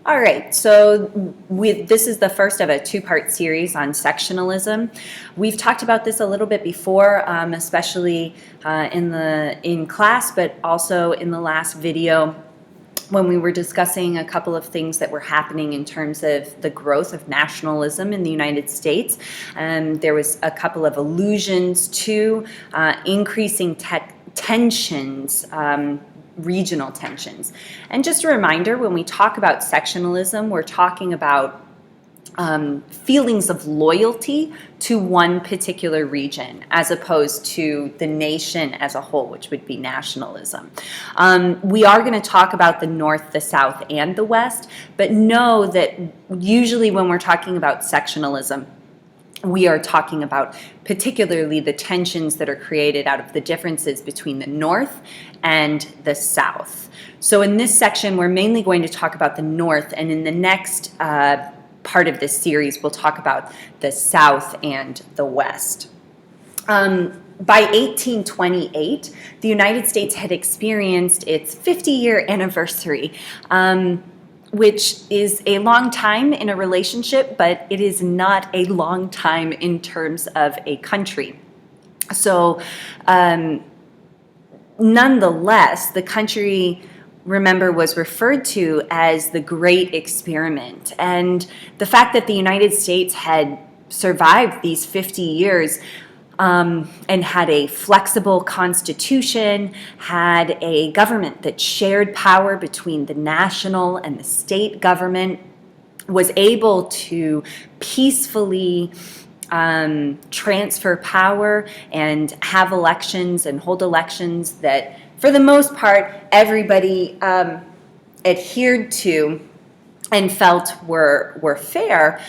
All right, so this is the first of a two-part series on sectionalism. We've talked about this a little bit before, especially in class, but also in the last video when we were discussing a couple of things that were happening in terms of the growth of nationalism in the United States. There was a couple of allusions to increasing tensions, regional tensions. And just a reminder, when we talk about sectionalism, we're talking about feelings of loyalty to one particular region as opposed to the nation as a whole, which would be nationalism. We are going to talk about the North, the South, and the West, but know that usually when we're talking about sectionalism, we are talking about particularly the tensions that are created out of the differences between the North and the South. So in this section, we're mainly going to talk about the North, and in the next part of this series, we'll talk about the South and the West. By 1828, the United States had experienced its 50-year anniversary, which is a long time in a relationship, but it is not a long time in terms of a country. So, nonetheless, the country, remember, was referred to as the Great Experiment. And the fact that the United States had survived these 50 years and had a flexible constitution, had a government that shared power between the national and the state government, was able to peacefully transfer power and have elections and hold elections that, for the most part, everybody adhered to and felt were fair,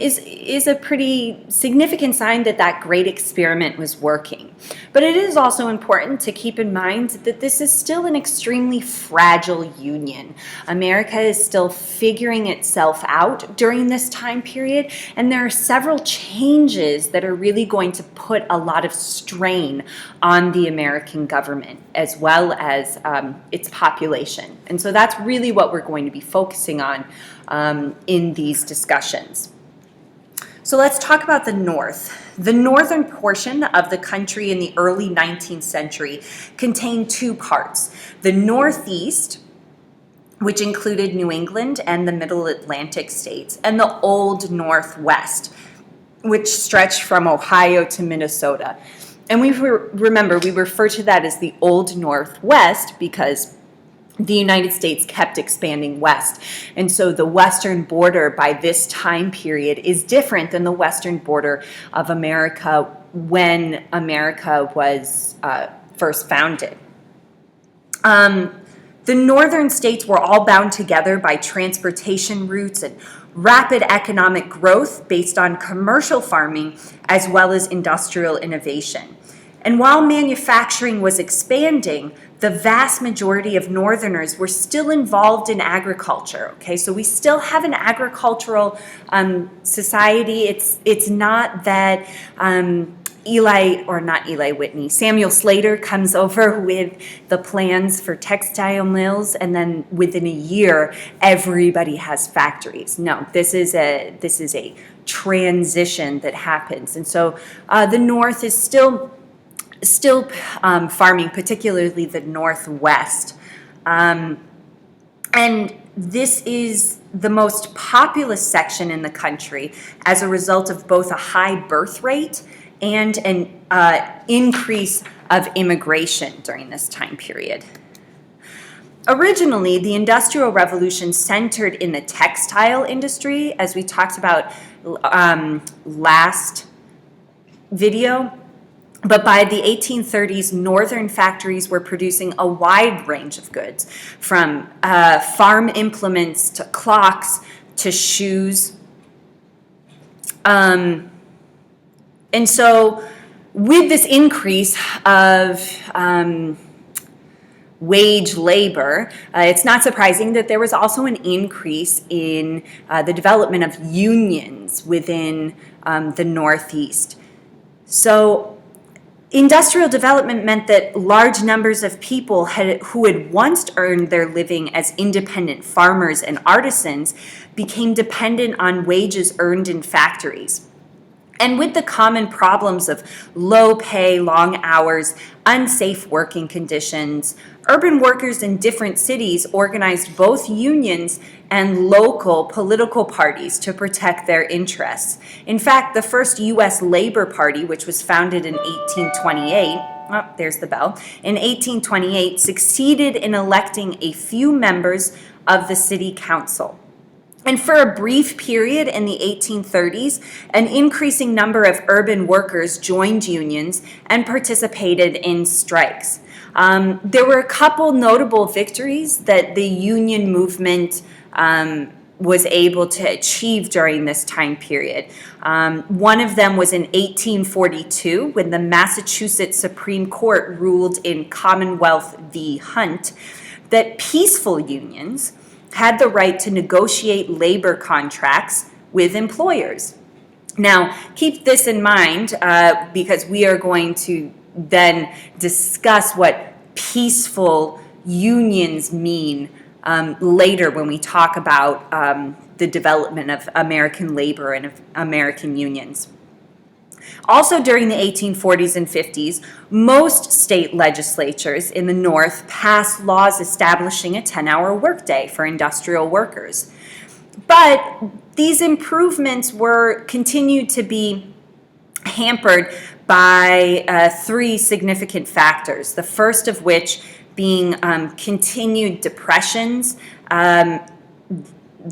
is a pretty significant sign that that great experiment was working. But it is also important to keep in mind that this is still an extremely fragile union. America is still figuring itself out during this time period, and there are several changes that are really going to put a lot of strain on the American government as well as its population. And so that's really what we're going to be focusing on in these discussions. So let's talk about the North. The northern portion of the country in the early 19th century contained two parts. The Northeast, which included New England and the Middle Atlantic states, and the Old Northwest, which stretched from Ohio to Minnesota. And remember, we refer to that as the Old Northwest because the United States kept expanding west. And so the western border by this time period is different than the western border of America when America was first founded. The northern states were all bound together by transportation routes and rapid economic growth based on commercial farming as well as industrial innovation. And while manufacturing was expanding, the vast majority of Northerners were still involved in agriculture. Okay, so we still have an agricultural society. It's not that Samuel Slater comes over with the plans for textile mills, and then within a year, everybody has factories. No, this is a transition that happens, and so the North is still farming, particularly the Northwest. And this is the most populous section in the country as a result of both a high birth rate and an increase of immigration during this time period. Originally, the Industrial Revolution centered in the textile industry, as we talked about last video. But by the 1830s, northern factories were producing a wide range of goods, from farm implements to clocks to shoes. And so with this increase of wage labor, it's not surprising that there was also an increase in the development of unions within the Northeast. So Industrial development meant that large numbers of people who had once earned their living as independent farmers and artisans became dependent on wages earned in factories. And with the common problems of low pay, long hours, unsafe working conditions, urban workers in different cities organized both unions and local political parties to protect their interests. In fact, the first U.S. Labor Party, which was founded in 1828, there's the bell, in 1828, succeeded in electing a few members of the city council. And for a brief period in the 1830s, an increasing number of urban workers joined unions and participated in strikes. There were a couple notable victories that the union movement was able to achieve during this time period. One of them was in 1842 when the Massachusetts Supreme Court ruled in Commonwealth v. Hunt that peaceful unions had the right to negotiate labor contracts with employers. Now, keep this in mind because we are going to then discuss what peaceful unions mean later when we talk about the development of American labor and of American unions. Also during the 1840s and 50s, most state legislatures in the North passed laws establishing a 10-hour workday for industrial workers. But these improvements continued to be hampered by three significant factors, the first of which being continued depressions. The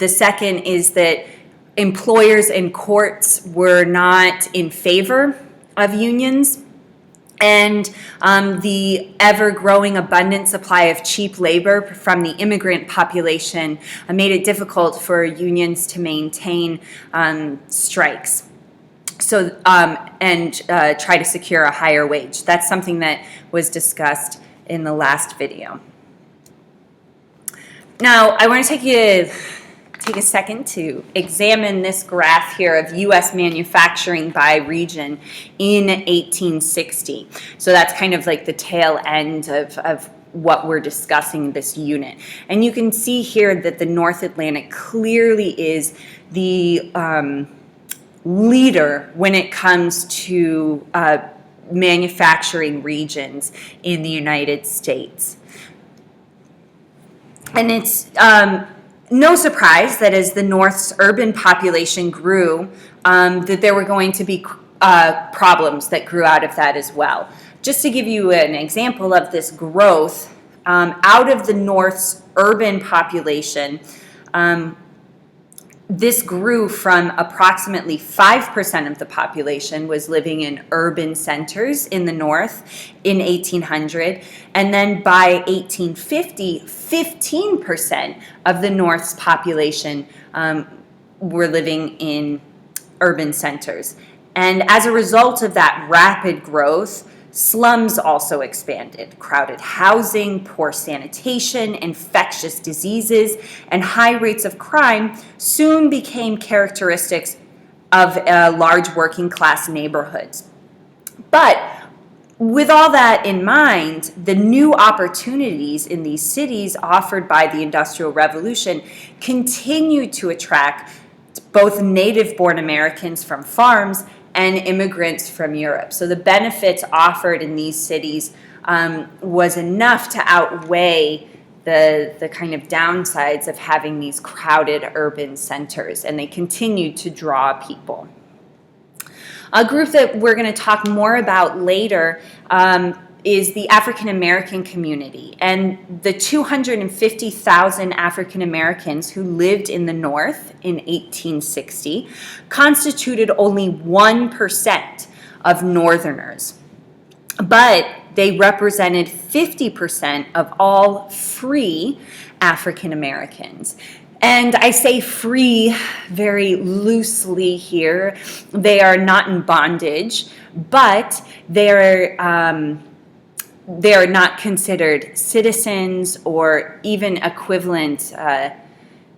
second is that employers and courts were not in favor of unions, and the ever-growing abundant supply of cheap labor from the immigrant population made it difficult for unions to maintain strikes. So, and try to secure a higher wage. That's something that was discussed in the last video. Now, I want to take a second to examine this graph here of U.S. manufacturing by region in 1860. So that's kind of like the tail end of what we're discussing this unit. And you can see here that the North Atlantic clearly is the leader when it comes to manufacturing regions in the United States. And it's no surprise that as the North's urban population grew, that there were going to be problems that grew out of that as well. Just to give you an example of this growth, out of the North's urban population, this grew from approximately 5% of the population was living in urban centers in the North in 1800, and then by 1850, 15% of the North's population were living in urban centers. And as a result of that rapid growth, slums also expanded. Crowded housing, poor sanitation, infectious diseases, and high rates of crime soon became characteristics of large working class neighborhoods. But with all that in mind, the new opportunities in these cities offered by the Industrial Revolution continued to attract both native-born Americans from farms and immigrants from Europe. So the benefits offered in these cities was enough to outweigh the kind of downsides of having these crowded urban centers, and they continued to draw people. A group that we're going to talk more about later is the African American community, and the 250,000 African Americans who lived in the North in 1860 constituted only 1% of Northerners, but they represented 50% of all free African Americans. And I say free very loosely here. They are not in bondage, but they're not considered citizens or even equivalent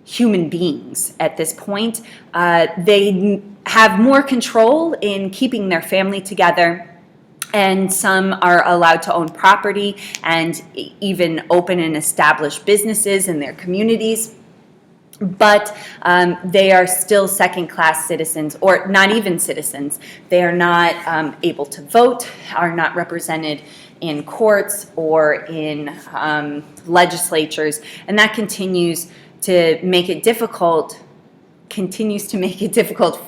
human beings at this point. They have more control in keeping their family together, and some are allowed to own property and even open and establish businesses in their communities. But they are still second-class citizens, or not even citizens. They are not able to vote, are not represented in courts or in legislatures, and that continues to make it difficult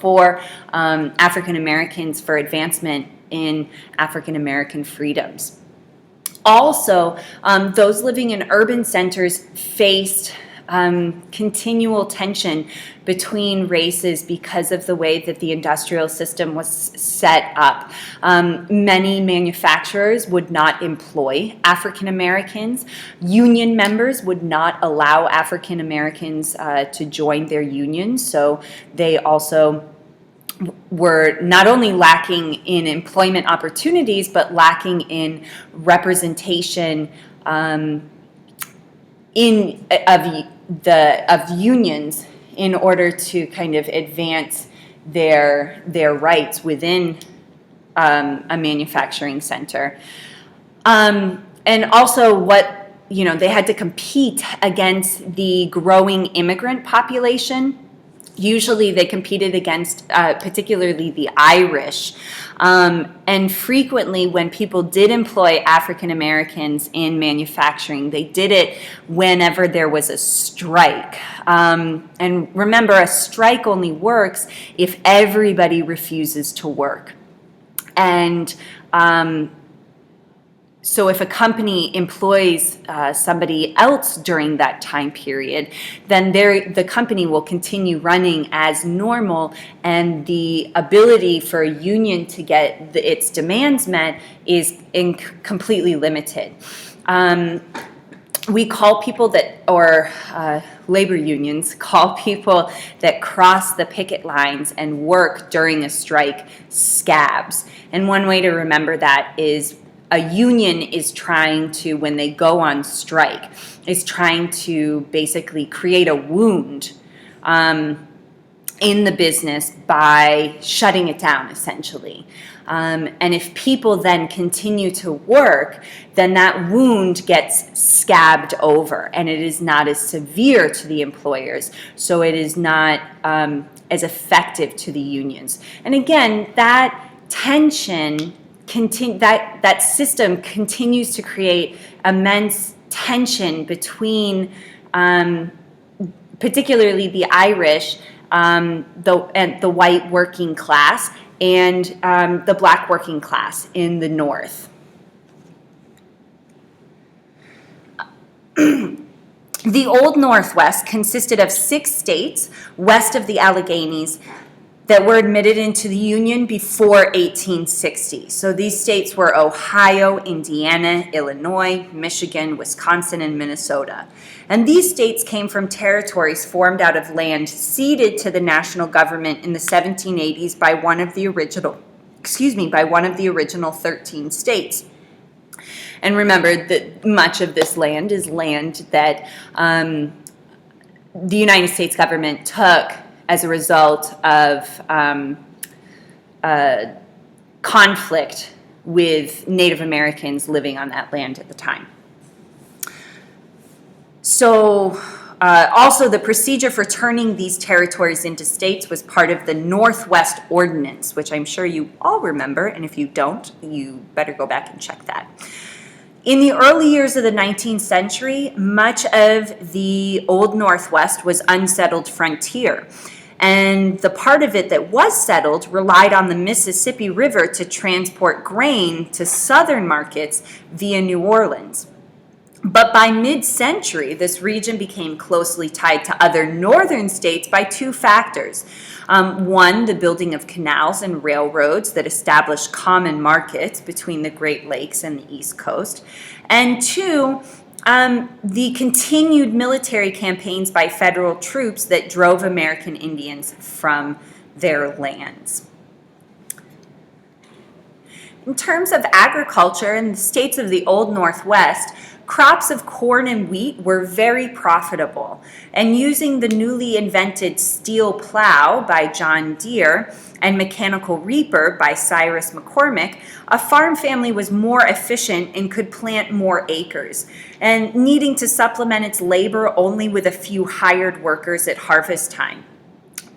for African Americans for advancement in African American freedoms. Also, those living in urban centers faced continual tension between races because of the way that the industrial system was set up. Many manufacturers would not employ African Americans. Union members would not allow African Americans to join their unions, so they also were not only lacking in employment opportunities, but lacking in representation of unions in order to kind of advance their rights within a manufacturing center. And also they had to compete against the growing immigrant population. Usually they competed against particularly the Irish. And frequently when people did employ African Americans in manufacturing, they did it whenever there was a strike. And remember, a strike only works if everybody refuses to work. And so if a company employs somebody else during that time period, then the company will continue running as normal, and the ability for a union to get its demands met is completely limited. We call people labor unions call people that cross the picket lines and work during a strike scabs. And one way to remember that is a union is trying to, when they go on strike, is trying to basically create a wound in the business by shutting it down, essentially. And if people then continue to work, then that wound gets scabbed over, and it is not as severe to the employers, so it is not as effective to the unions. And again, that tension, that system continues to create immense tension between particularly the Irish, the white working class, and the black working class in the North. The Old Northwest consisted of 6 states west of the Alleghenies that were admitted into the Union before 1860. So these states were Ohio, Indiana, Illinois, Michigan, Wisconsin, and Minnesota. And these states came from territories formed out of land ceded to the national government in the 1780s by one of the original 13 states. And remember that much of this land is land that the United States government took as a result of conflict with Native Americans living on that land at the time. So also the procedure for turning these territories into states was part of the Northwest Ordinance, which I'm sure you all remember, and if you don't, you better go back and check that. In the early years of the 19th century, much of the Old Northwest was unsettled frontier. And the part of it that was settled relied on the Mississippi River to transport grain to southern markets via New Orleans. But by mid-century, this region became closely tied to other northern states by 2 factors. One, the building of canals and railroads that established common markets between the Great Lakes and the East Coast. And 2, the continued military campaigns by federal troops that drove American Indians from their lands. In terms of agriculture in the states of the Old Northwest, crops of corn and wheat were very profitable. And using the newly invented steel plow by John Deere and mechanical reaper by Cyrus McCormick, a farm family was more efficient and could plant more acres, and needing to supplement its labor only with a few hired workers at harvest time.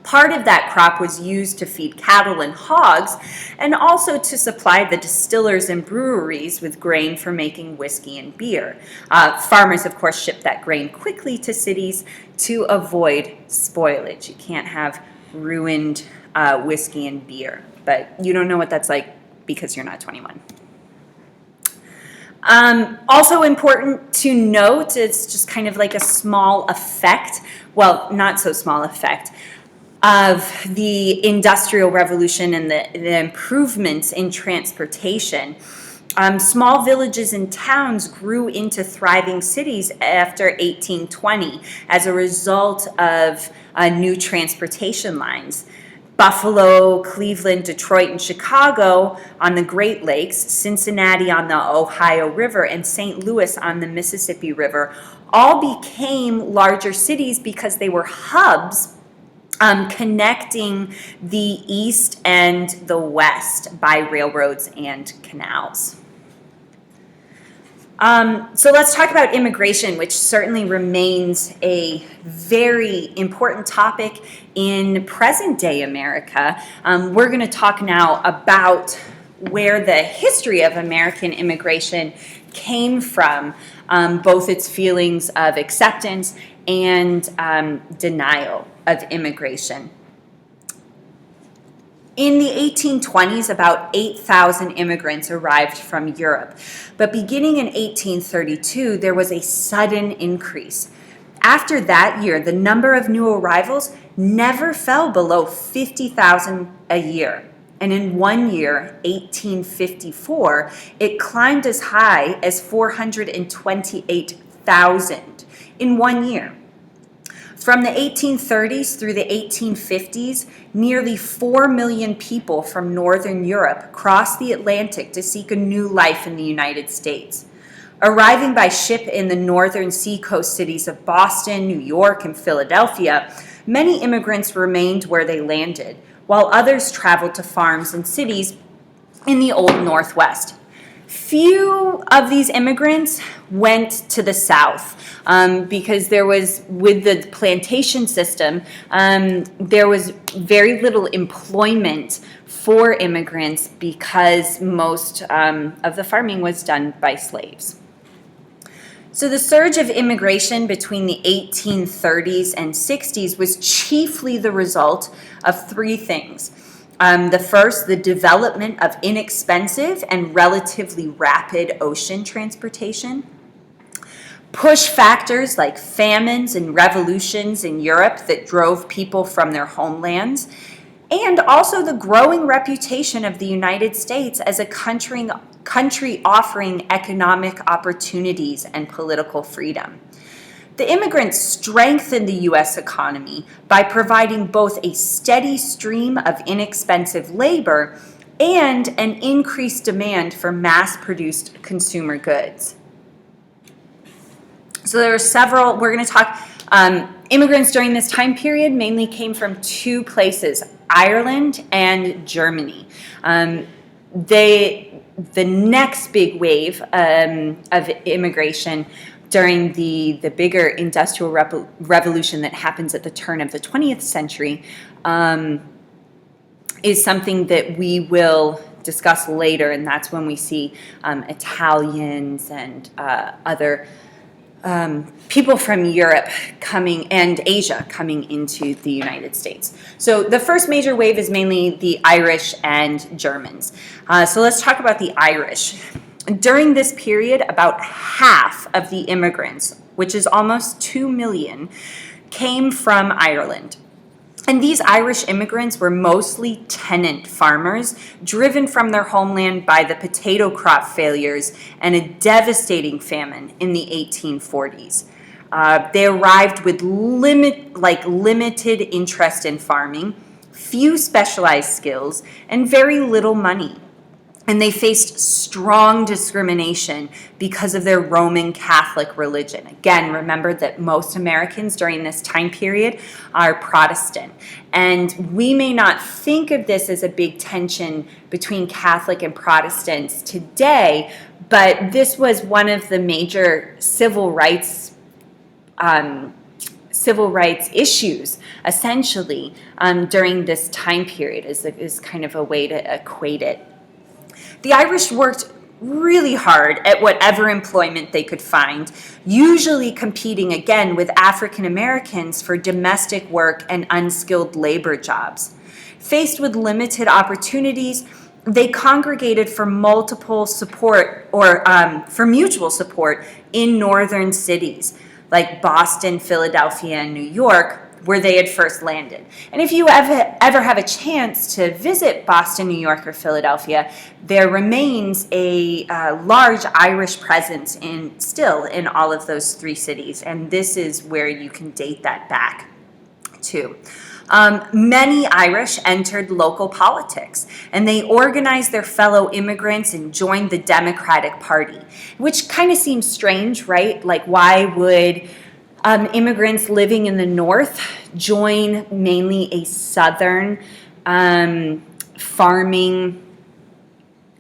Part of that crop was used to feed cattle and hogs, and also to supply the distillers and breweries with grain for making whiskey and beer. Farmers, of course, shipped that grain quickly to cities to avoid spoilage. You can't have ruined whiskey and beer, but you don't know what that's like because you're not 21. Also important to note, it's just kind of like a small effect, well, not so small effect, of the Industrial Revolution and the improvements in transportation. Small villages and towns grew into thriving cities after 1820 as a result of new transportation lines. Buffalo, Cleveland, Detroit, and Chicago on the Great Lakes, Cincinnati on the Ohio River, and St. Louis on the Mississippi River all became larger cities because they were hubs connecting the East and the West by railroads and canals. So let's talk about immigration, which certainly remains a very important topic in present-day America. We're going to talk now about where the history of American immigration came from, both its feelings of acceptance and denial of immigration. In the 1820s, about 8,000 immigrants arrived from Europe, but beginning in 1832, there was a sudden increase. After that year, the number of new arrivals never fell below 50,000 a year. And in one year, 1854, it climbed as high as 428,000 in one year. From the 1830s through the 1850s, nearly 4 million people from Northern Europe crossed the Atlantic to seek a new life in the United States. Arriving by ship in the northern seacoast cities of Boston, New York, and Philadelphia, many immigrants remained where they landed, while others traveled to farms and cities in the Old Northwest. Few of these immigrants went to the South because there was, with the plantation system, there was very little employment for immigrants because most of the farming was done by slaves. So the surge of immigration between the 1830s and 60s was chiefly the result of three things. The first, the development of inexpensive and relatively rapid ocean transportation. Push factors like famines and revolutions in Europe that drove people from their homelands. And also the growing reputation of the United States as a country offering economic opportunities and political freedom. The immigrants strengthened the U.S. economy by providing both a steady stream of inexpensive labor and an increased demand for mass-produced consumer goods. So there are several, we're going to talk, immigrants during this time period mainly came from two places, Ireland and Germany. The next big wave of immigration during the bigger industrial revolution that happens at the turn of the 20th century is something that we will discuss later, and that's when we see Italians and other people from Europe coming and Asia coming into the United States. So the first major wave is mainly the Irish and Germans. So let's talk about the Irish. During this period, about half of the immigrants, which is almost 2 million, came from Ireland. And these Irish immigrants were mostly tenant farmers, driven from their homeland by the potato crop failures and a devastating famine in the 1840s. They arrived with limited interest in farming, few specialized skills, and very little money. and they faced strong discrimination because of their Roman Catholic religion. Again, remember that most Americans during this time period are Protestant. And we may not think of this as a big tension between Catholic and Protestants today, but this was one of the major civil rights issues, essentially, during this time period, is kind of a way to equate it. The Irish worked really hard at whatever employment they could find, usually competing again with African Americans for domestic work and unskilled labor jobs. Faced with limited opportunities, they congregated for mutual support in northern cities like Boston, Philadelphia, and New York, where they had first landed. And if you ever have a chance to visit Boston, New York, or Philadelphia, there remains a large Irish presence still in all of those three cities, and this is where you can date that back to. Many Irish entered local politics, and they organized their fellow immigrants and joined the Democratic Party, which kind of seems strange, right? Like, why would immigrants living in the North join mainly a Southern farming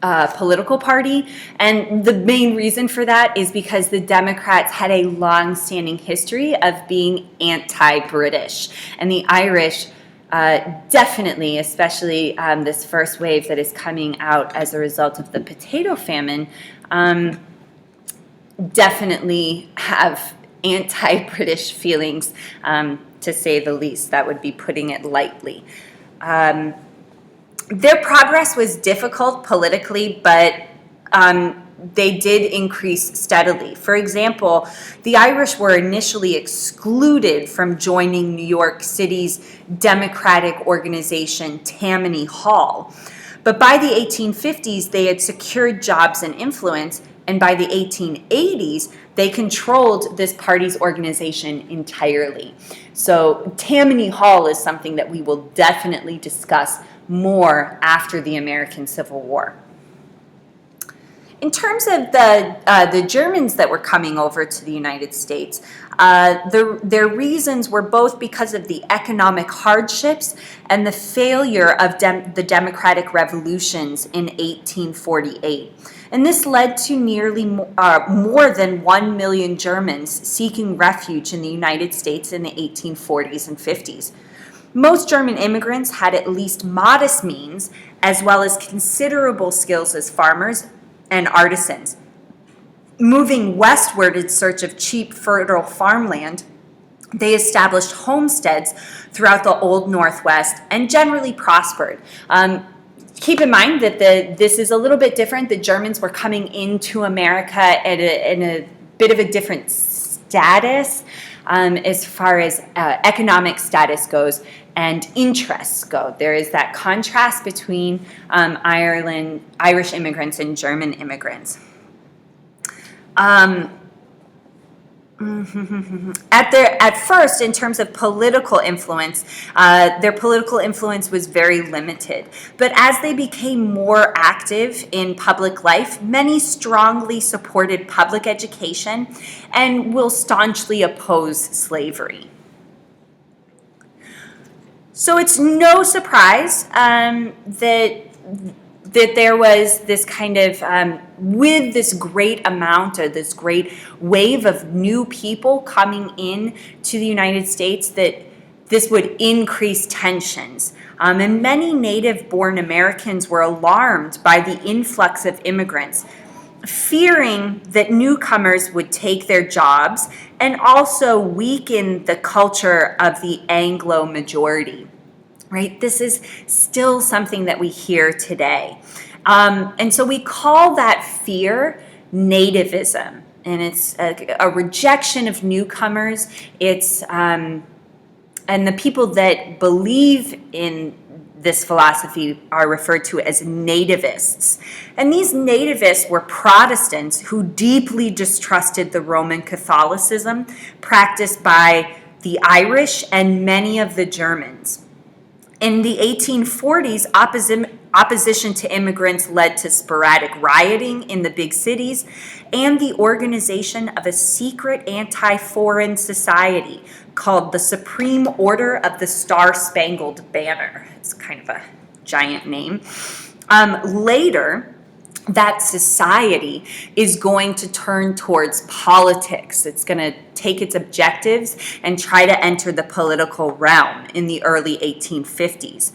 political party? And the main reason for that is because the Democrats had a long-standing history of being anti-British. And the Irish definitely, especially this first wave that is coming out as a result of the potato famine, definitely have anti-British feelings, to say the least. That would be putting it lightly. Their progress was difficult politically, but they did increase steadily. For example, the Irish were initially excluded from joining New York City's Democratic organization, Tammany Hall. But by the 1850s, they had secured jobs and influence, and by the 1880s, they controlled this party's organization entirely. So Tammany Hall is something that we will definitely discuss more after the American Civil War. In terms of the Germans that were coming over to the United States, their reasons were both because of the economic hardships and the failure of the democratic revolutions in 1848. And this led to nearly more than 1 million Germans seeking refuge in the United States in the 1840s and 50s. Most German immigrants had at least modest means, as well as considerable skills as farmers and artisans. Moving westward in search of cheap, fertile farmland, they established homesteads throughout the Old Northwest and generally prospered. Keep in mind that this is a little bit different. The Germans were coming into America in a bit of a different status as far as economic status goes and interests go. There is that contrast between Irish immigrants and German immigrants. At first, in terms of political influence, their political influence was very limited. But as they became more active in public life, many strongly supported public education and will staunchly oppose slavery. So it's no surprise that there was this kind of, with this great amount or this great wave of new people coming in to the United States, that this would increase tensions. And many native-born Americans were alarmed by the influx of immigrants, fearing that newcomers would take their jobs and also weaken the culture of the Anglo majority. Right? This is still something that we hear today. And so we call that fear nativism. And it's a rejection of newcomers. It's and the people that believe in this philosophy are referred to as nativists. And these nativists were Protestants who deeply distrusted the Roman Catholicism practiced by the Irish and many of the Germans. In the 1840s, Opposition to immigrants led to sporadic rioting in the big cities and the organization of a secret anti-foreign society called the Supreme Order of the Star-Spangled Banner. It's kind of a giant name. Later, that society is going to turn towards politics. It's going to take its objectives and try to enter the political realm in the early 1850s.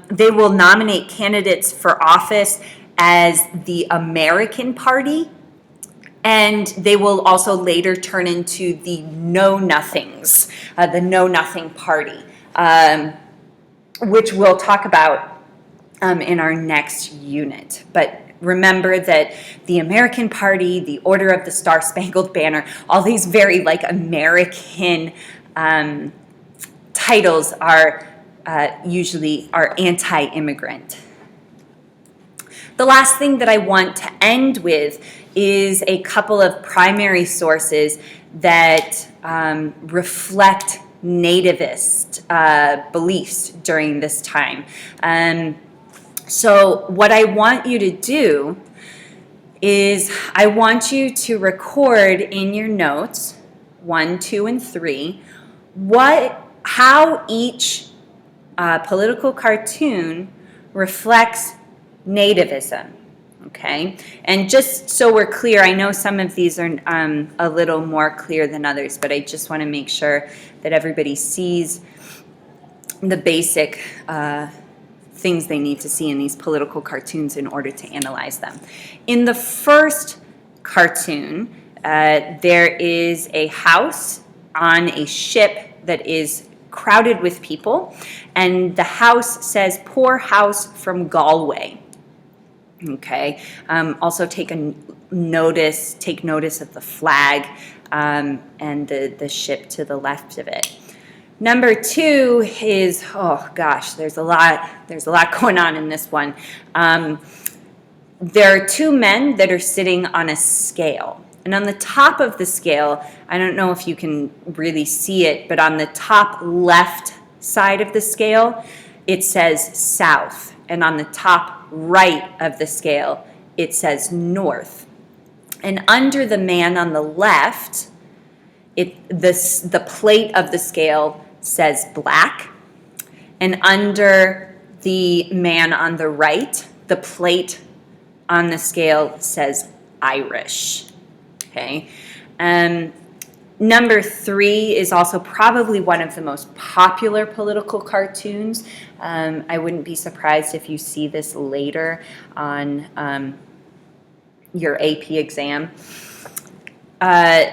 They will nominate candidates for office as the American Party, and they will also later turn into the Know-Nothings, the Know-Nothing Party, which we'll talk about in our next unit. But remember that the American Party, the Order of the Star-Spangled Banner, all these very American titles are usually anti-immigrant. The last thing that I want to end with is a couple of primary sources that reflect nativist beliefs during this time. So what I want you to do is I want you to record in your notes 1, 2, and 3 how each political cartoon reflects nativism. Okay, and just so we're clear, I know some of these are a little more clear than others, but I just want to make sure that everybody sees the basic things they need to see in these political cartoons in order to analyze them. In the first cartoon, there is a house on a ship that is crowded with people, and the house says, "Poor house from Galway." Okay. Also take notice of the flag and the ship to the left of it. Number 2 is, oh gosh, there's a lot going on in this one. There are 2 men that are sitting on a scale. And on the top of the scale, I don't know if you can really see it, but on the top left side of the scale, it says south. And on the top right of the scale, it says north. And under the man on the left, the plate of the scale says black. And under the man on the right, the plate on the scale says Irish. Okay. Number 3 is also probably one of the most popular political cartoons. I wouldn't be surprised if you see this later on your AP exam.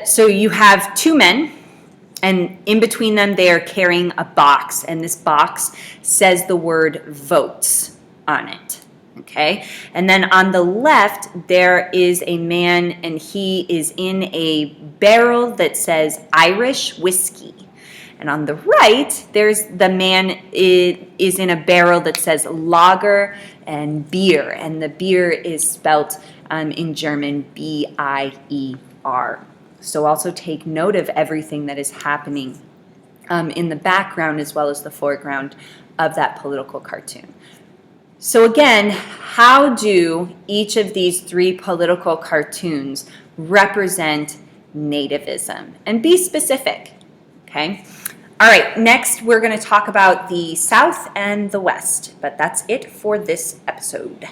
So you have 2 men, and in between them they are carrying a box, and this box says the word votes on it. Okay, and then on the left there is a man, and he is in a barrel that says Irish whiskey. And on the right, there's the man is in a barrel that says lager and beer, and the beer is spelt in German B-I-E-R. So also take note of everything that is happening in the background as well as the foreground of that political cartoon. So again, how do each of these 3 political cartoons represent nativism? And be specific, okay? All right, next we're going to talk about the South and the West, but that's it for this episode.